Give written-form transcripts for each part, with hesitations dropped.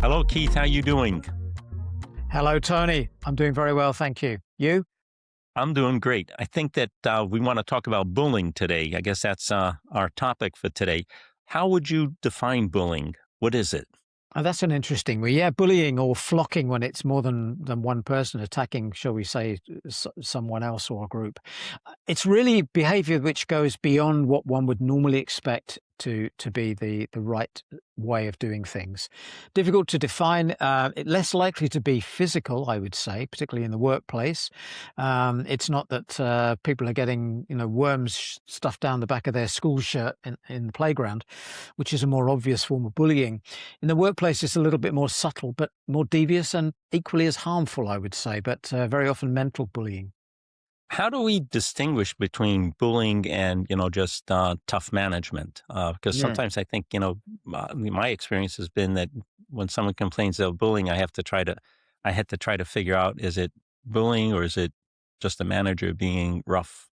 Hello, Keith. How you doing? Hello, Tony. I'm doing very well, thank you. You? I'm doing great. I think that we want to talk about bullying today. I guess that's our topic for today. How would you define bullying? What is it? Oh, that's an interesting one. Yeah, bullying or flocking when it's more than one person attacking, shall we say, someone else or a group. It's really behavior which goes beyond what one would normally expect to be the right way of doing things. Difficult to define, less likely to be physical, I would say, particularly in the workplace. It's not that people are getting, worms stuffed down the back of their school shirt in the playground, which is a more obvious form of bullying. In the workplace, it's a little bit more subtle, but more devious and equally as harmful, I would say, but very often mental bullying. How do we distinguish between bullying and, just tough management? Because Yeah. sometimes I think, my experience has been that when someone complains of bullying, I had to try to figure out, is it bullying or is it just a manager being rough?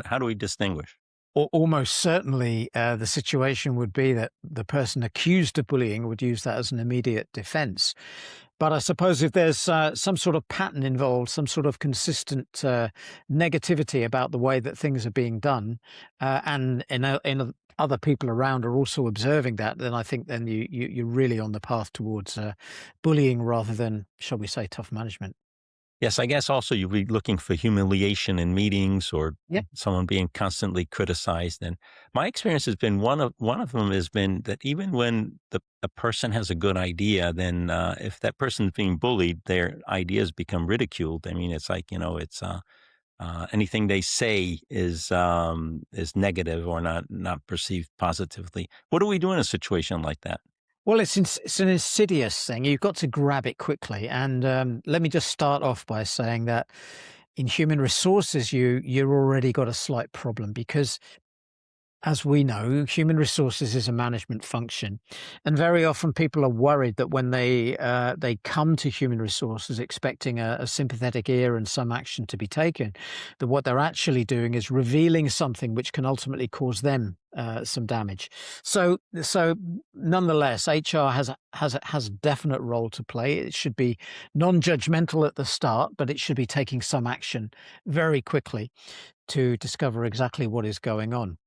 How do we distinguish? Almost certainly, the situation would be that the person accused of bullying would use that as an immediate defense. But I suppose if there's some sort of pattern involved, some sort of consistent negativity about the way that things are being done, and other people around are also observing that, then I think then you're really on the path towards bullying rather than, shall we say, tough management. Yes, I guess also you'd be looking for humiliation in meetings or Yep. someone being constantly criticized. And my experience has been one of them has been that even when a person has a good idea, then if that person's being bullied, their ideas become ridiculed. I mean, it's like it's anything they say is negative or not perceived positively. What do we do in a situation like that? Well, it's an insidious thing. You've got to grab it quickly. And let me just start off by saying that in human resources, you're already got a slight problem because, as we know, human resources is a management function, and very often people are worried that when they come to human resources expecting a sympathetic ear and some action to be taken, that what they're actually doing is revealing something which can ultimately cause them some damage. So nonetheless, HR has a definite role to play. It should be non-judgmental at the start, but it should be taking some action very quickly to discover exactly what is going on.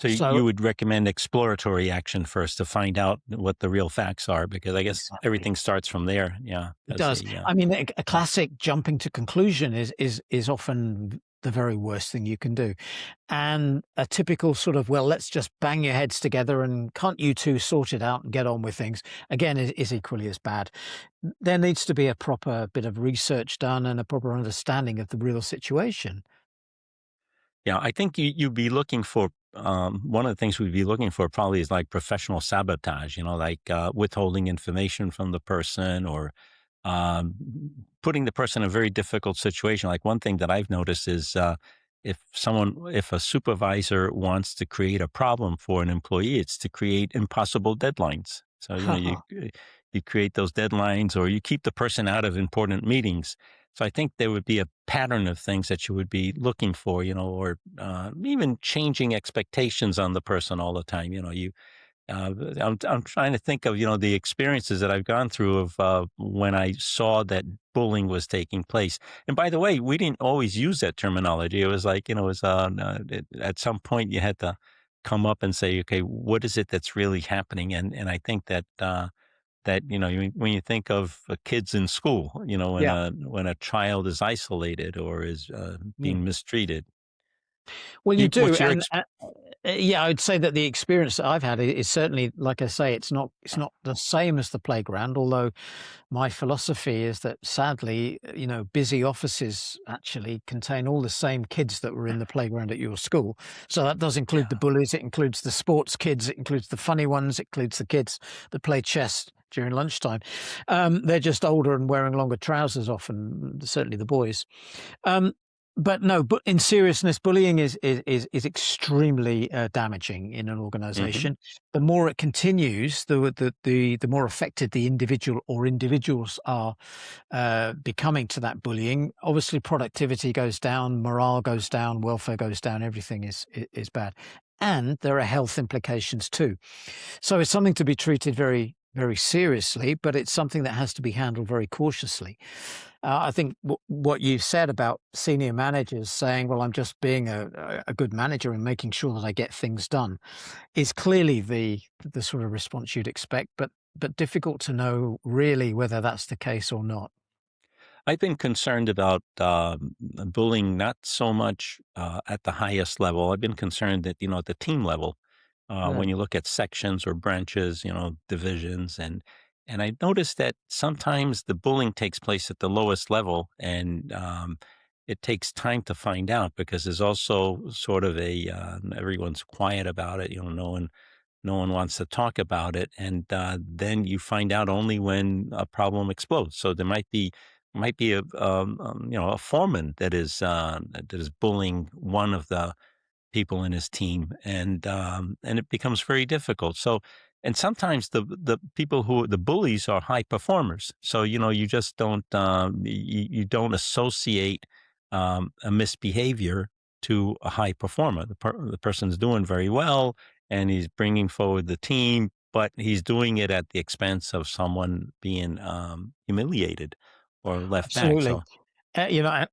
So So you would recommend exploratory action first to find out what the real facts are, because I guess exactly. everything starts from there. Yeah, It as does. a I mean, a classic jumping to conclusion is often the very worst thing you can do. And a typical sort of, well, let's just bang your heads together and can't you two sort it out and get on with things, again, is equally as bad. There needs to be a proper bit of research done and a proper understanding of the real situation. yeah. I think you'd be looking for one of the things we'd be looking for probably is like professional sabotage. Like withholding information from the person or um, putting the person in a very difficult situation. Like one thing that I've noticed is if a supervisor wants to create a problem for an employee, it's to create impossible deadlines. So, you create those deadlines or you keep the person out of important meetings. So I think there would be a pattern of things that you would be looking for, or even changing expectations on the person all the time. I'm trying to think of, the experiences that I've gone through of when I saw that bullying was taking place. And by the way, we didn't always use that terminology. It was like, at some point you had to come up and say, okay, what is it that's really happening? And I think that when you think of kids in school, Yeah. when a child is isolated or is being mistreated, Well, you do, what's your and yeah, I'd say that the experience that I've had is certainly, like I say, it's not the same as the playground. Although my philosophy is that sadly, busy offices actually contain all the same kids that were in the playground at your school. So that does include the bullies, it includes the sports kids, it includes the funny ones, it includes the kids that play chess during lunchtime. They're just older and wearing longer trousers often, certainly the boys. Um, but no, but in seriousness, bullying is extremely damaging in an yeah. organization. The more it continues, the more affected the individual or individuals are becoming to that bullying. Obviously, productivity goes down, morale goes down, welfare goes down. Everything is bad. and there are health implications too. So it's something to be treated very, very seriously, but it's something that has to be handled very cautiously. I think what you said about senior managers saying, "Well, I'm just being a good manager and making sure that I get things done," is clearly the sort of response you'd expect, but difficult to know really whether that's the case or not. I've been concerned about bullying, not so much at the highest level. I've been concerned that, at the team level, when Mm. you look at sections or branches, divisions, and I noticed that sometimes the bullying takes place at the lowest level, and it takes time to find out because there's also sort of everyone's quiet about it. No one wants to talk about it, and then you find out only when a problem explodes. So there might be a foreman that is bullying one of the people in his team, and it becomes very difficult. So, and sometimes the people who the bullies are high performers. So you just don't you don't associate a misbehavior to a high performer. The person's doing very well, and he's bringing forward the team, but he's doing it at the expense of someone being humiliated or left back. Absolutely. So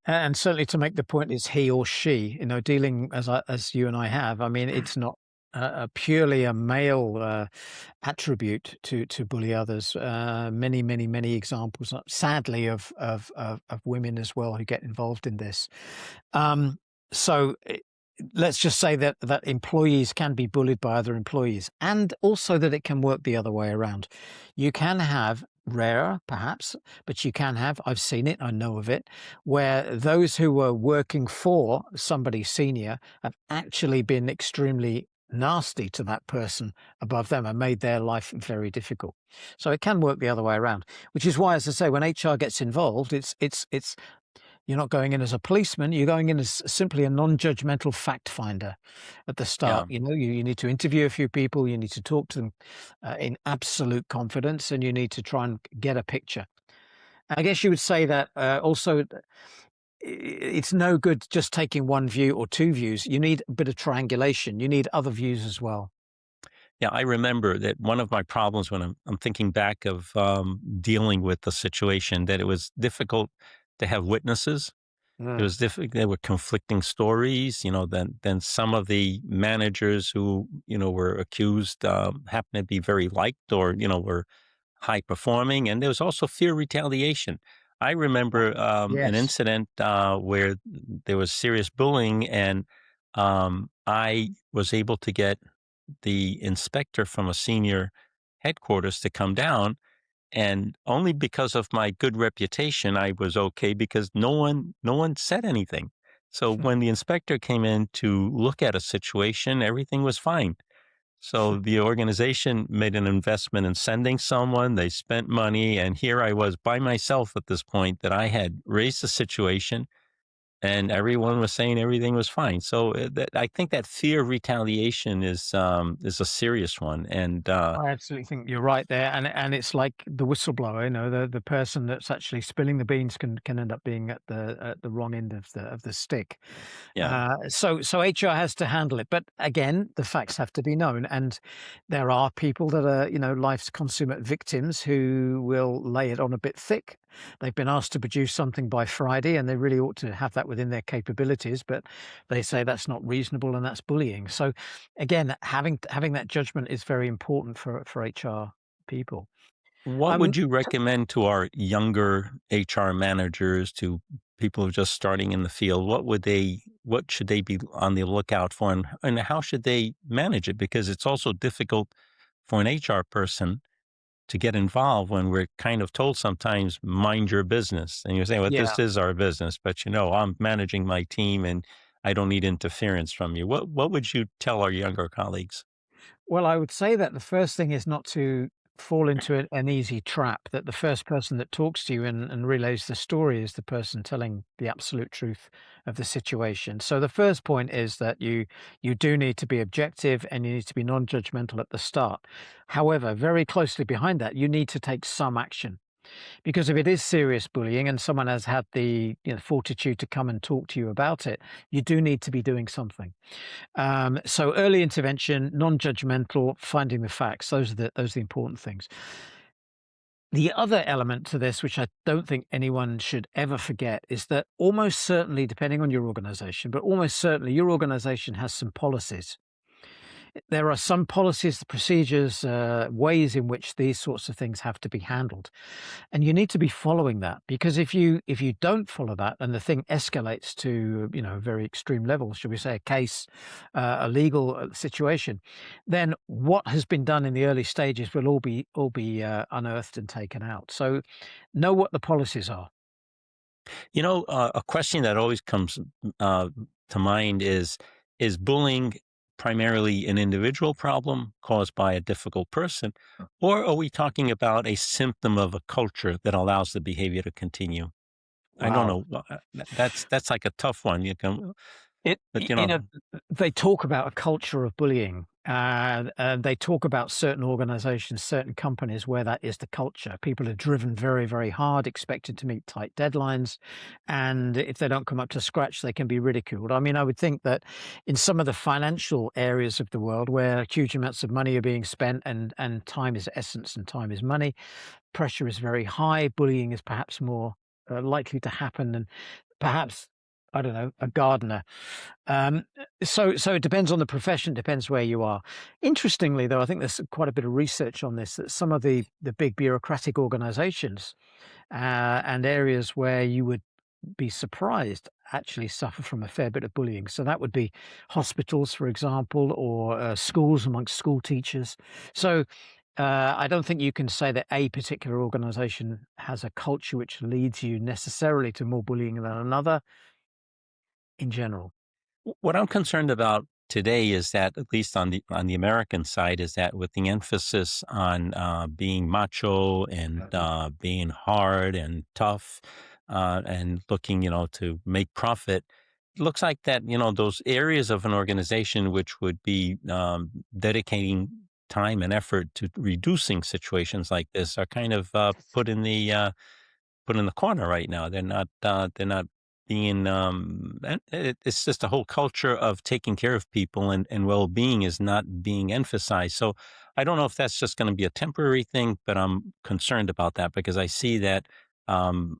And certainly to make the point is he or she, dealing as you and I have, I mean, it's not a purely a male attribute to bully others. Many, many, many examples, sadly, of women as well who get involved in this. Um, so let's just say that employees can be bullied by other employees, and also that it can work the other way around. You can have rarer, perhaps, but you can have. I've seen it. I know of it, where those who were working for somebody senior have actually been extremely nasty to that person above them and made their life very difficult. So it can work the other way around, which is why, as I say, when HR gets involved, it's you're not going in as a policeman, you're going in as simply a non-judgmental fact finder at the yeah. start. You need to interview a few people, you need to talk to them in absolute confidence, and you need to try and get a picture. I guess you would say that also it's no good just taking one view or two views. You need a bit of triangulation. You need other views as well. Yeah, I remember that one of my problems when I'm thinking back of dealing with the situation, that it was difficult to have witnesses. It Mm. was difficult. There were conflicting stories. Then some of the managers who were accused happened to be very liked, or were high performing, and there was also fear of retaliation. I remember an Yes. incident where there was serious bullying, and I was able to get the inspector from a senior headquarters to come down, and only because of my good reputation, I was okay because no one said anything. So when the inspector came in to look at a situation, everything was fine. So the organization made an investment in sending someone, they spent money, and here I was by myself at this point that I had raised the situation and everyone was saying everything was fine. So I think that fear of retaliation is a serious one, and I absolutely think you're right there, and it's like the whistleblower. The person that's actually spilling the beans can end up being at the wrong end of the stick. yeah. So HR has to handle it, but again, the facts have to be known, and there are people that are life's consummate victims who will lay it on a bit thick. They've been asked to produce something by Friday, and they really ought to have that within their capabilities, but they say that's not reasonable and that's bullying. So again, having that judgment is very important for HR people. What Um, would you recommend to our younger HR managers, to people who are just starting in the field? What should they be on the lookout for, and how should they manage it? Because it's also difficult for an HR person to get involved when we're kind of told sometimes, mind your business. And you're saying, well, yeah. this is our business, but I'm managing my team and I don't need interference from you. What would you tell our younger colleagues? Well, I would say that the first thing is not to fall into an easy trap, that the first person that talks to you and relays the story is the person telling the absolute truth of the situation. So the first point is that you do need to be objective and you need to be non-judgmental at the start. However, very closely behind that, you need to take some action. Because if it is serious bullying and someone has had the fortitude to come and talk to you about it, you do need to be doing something. So early intervention, non-judgmental, finding the facts. Those are the important things. The other element to this, which I don't think anyone should ever forget, is that almost certainly, depending on your organization, but almost certainly your organization has some policies. There are some policies, procedures, ways in which these sorts of things have to be handled, and you need to be following that, because if you don't follow that and the thing escalates to very extreme levels, should we say a case, a legal situation, then what has been done in the early stages will all be unearthed and taken out. So know what the policies are. A question that always comes uh, to mind is bullying primarily an individual problem caused by a difficult person, or are we talking about a symptom of a culture that allows the behavior to continue? I don't Wow. know. That's like a tough one. You can, It but y you know, they talk about a culture of bullying, and they talk about certain organizations, certain companies where that is the culture. People are driven very, very hard, expected to meet tight deadlines, and if they don't come up to scratch, they can be ridiculed. I mean, I would think that in some of the financial areas of the world where huge amounts of money are being spent and time is essence and time is money, pressure is very high, bullying is perhaps more, likely to happen than perhaps, I don't know, a gardener. So it depends on the profession, depends where you are. Interestingly, though, I think there's quite a bit of research on this, that some of the big bureaucratic organizations, and areas where you would be surprised actually suffer from a fair bit of bullying. So that would be hospitals, for example, or schools amongst school teachers. So I don't think you can say that a particular organization has a culture which leads you necessarily to more bullying than another in general. What I'm concerned about today is that, at least on the American side, is that with the emphasis on being macho and being hard and tough, and looking, to make profit, it looks like that, those areas of an organization which would be dedicating time and effort to reducing situations like this are kind of put in the corner right now. They're not being and it's just a whole culture of taking care of people, and well-being is not being emphasized. So I don't know if that's just going to be a temporary thing, but I'm concerned about that because I see that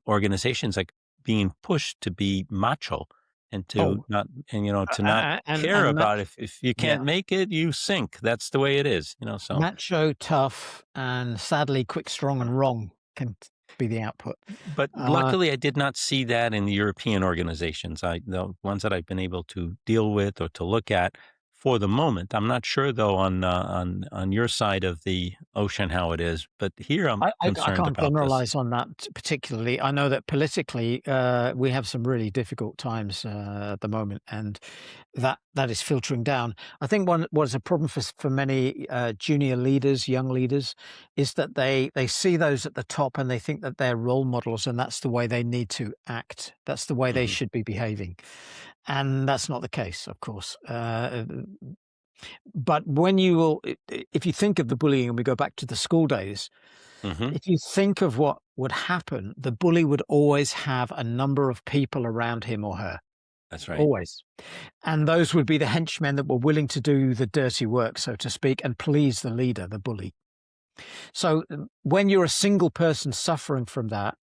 organizations like being pushed to be macho and to Oh, not and to not and care match, about if you yeah, can't make it, you sink. That's the way it is. So macho, tough, and sadly quick, strong, and wrong can be the output. But Uh, luckily, I did not see that in the European organizations. The ones that I've been able to deal with or to look at for the moment. I'm not sure though on your side of the ocean how it is, but here I'm I concerned can't about this. generalize on that particularly. I know that politically, we have some really difficult times at the moment, and that is filtering down. I think one what is a problem for many junior leaders, young leaders, is that they see those at the top and they think that they're role models, and that's the way they need to act. That's the way they Hmm. should be behaving, and that's not the case, of course. But when you will, if you think of the bullying, and we go back to the school days, Hmm. if you think of what would happen, the bully would always have a number of people around him or her, That's right. always. And those would be the henchmen that were willing to do the dirty work, so to speak, and please the leader, the bully. So when you're a single person suffering from that,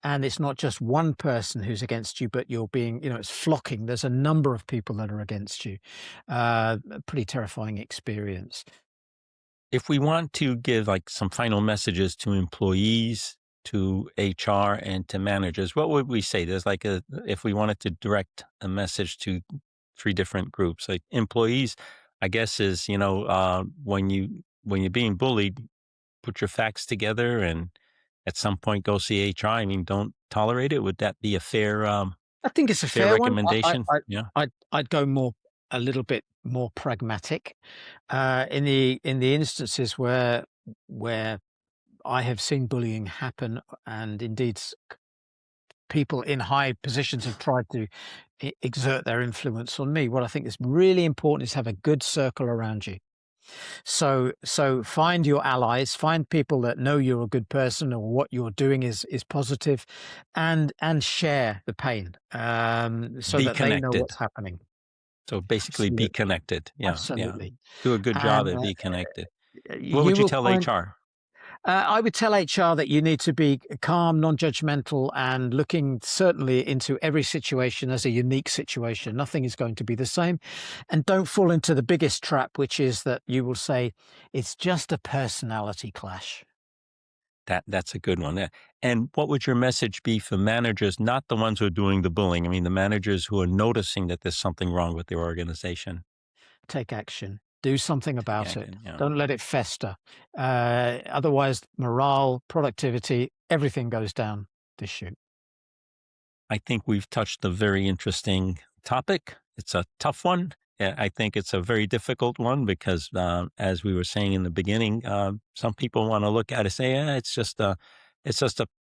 and it's not just one person who's against you, but you're being, it's flocking. There's a number of people that are against you. A pretty terrifying experience. If we want to give like some final messages to employees, to HR, and to managers, what would we say? There's like if we wanted to direct a message to three different groups, like employees, I guess is, when you're being bullied, put your facts together and at some point go see HR. I mean, don't tolerate it. Would that be a I think it's a fair fair one. recommendation? Yeah. I'd go a little bit more pragmatic. In the instances where I have seen bullying happen, and indeed people in high positions have tried to exert their influence on me. What I think is really important is have a good circle around you. So find your allies, find people that know you're a good person or what you're doing is positive, and share the pain, so Be that they know connected. what's happening. So basically be Absolutely, connected. Yeah, yeah. absolutely. Do a good job And and be connected. What you would you will tell find. HR? I would tell HR that you need to be calm, non-judgmental, and looking certainly into every situation as a unique situation. Nothing is going to be the same. And don't fall into the biggest trap, which is that you will say, it's just a personality clash. That's a good one. Yeah. And what would your message be for managers, not the ones who are doing the bullying? I mean, the managers who are noticing that there's something wrong with their organization. Take action. Do something Yeah, about it. good. Yeah. Don't let it fester. Otherwise, morale, productivity, everything goes down the chute. I think we've touched a very interesting topic. It's a tough one. Yeah, I think it's a very difficult one because, as we were saying in the beginning, some people want to look at it and say, "Yeah, it's just a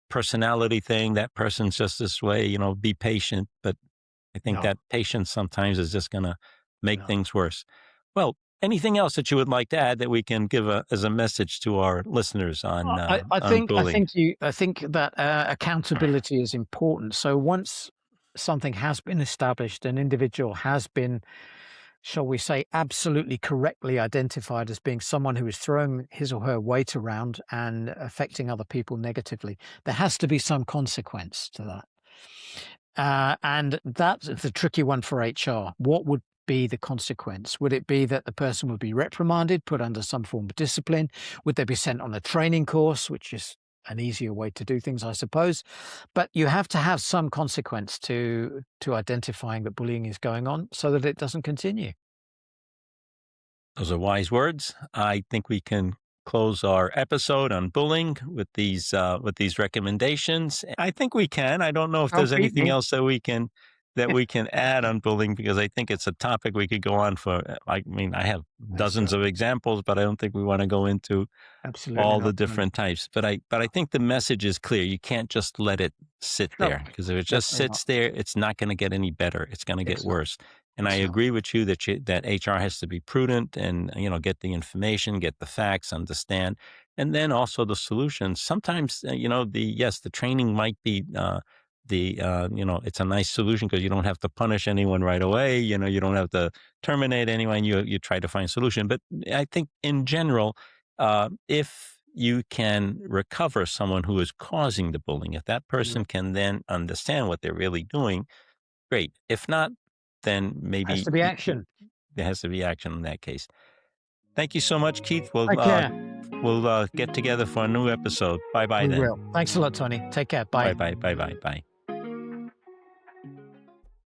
personality thing. That person's just this way. You know, be patient." But I think No, that patience sometimes is just going to make no. things worse. Well, anything else that you would like to add that we can give as a message to our listeners I on think bullying? I think that accountability is important. So once something has been established, an individual has been, shall we say, absolutely correctly identified as being someone who is throwing his or her weight around and affecting other people negatively, there has to be some consequence to that. And that's the tricky one for HR. What would be the consequence? Would it be that the person would be reprimanded, put under some form of discipline? Would they be sent on a training course, which is an easier way to do things, I suppose? But you have to have some consequence to identifying that bullying is going on so that it doesn't continue. Those are wise words. I think we can close our episode on bullying with these recommendations. I think we can. I don't know if Can't there's beat anything me. else that we can add on bullying because I think it's a topic we could go on for. I mean, I have That's dozens of examples, but I don't think we want to go into absolutely all the not. No, different types. But I think the message is clear. You can't just let it sit no, there because if it just definitely not. sits there, it's not going to get any better. It's going to get It's not. worse. And I It's not. agree with you that HR has to be prudent and get the information, get the facts, understand, and then also the solutions. Sometimes the training might be it's a nice solution because you don't have to punish anyone right away. You don't have to terminate anyone. You try to find a solution. But I think in general, if you can recover someone who is causing the bullying, if that Mm. person can then understand what they're really doing, great. If not, then Has maybe to be action. there has to be action in that case. Thank you so much, Keith. We'll Take care. get together for a new episode. Bye bye We then. will. Thanks a lot, Tony. Take care. Bye. Bye bye bye bye bye.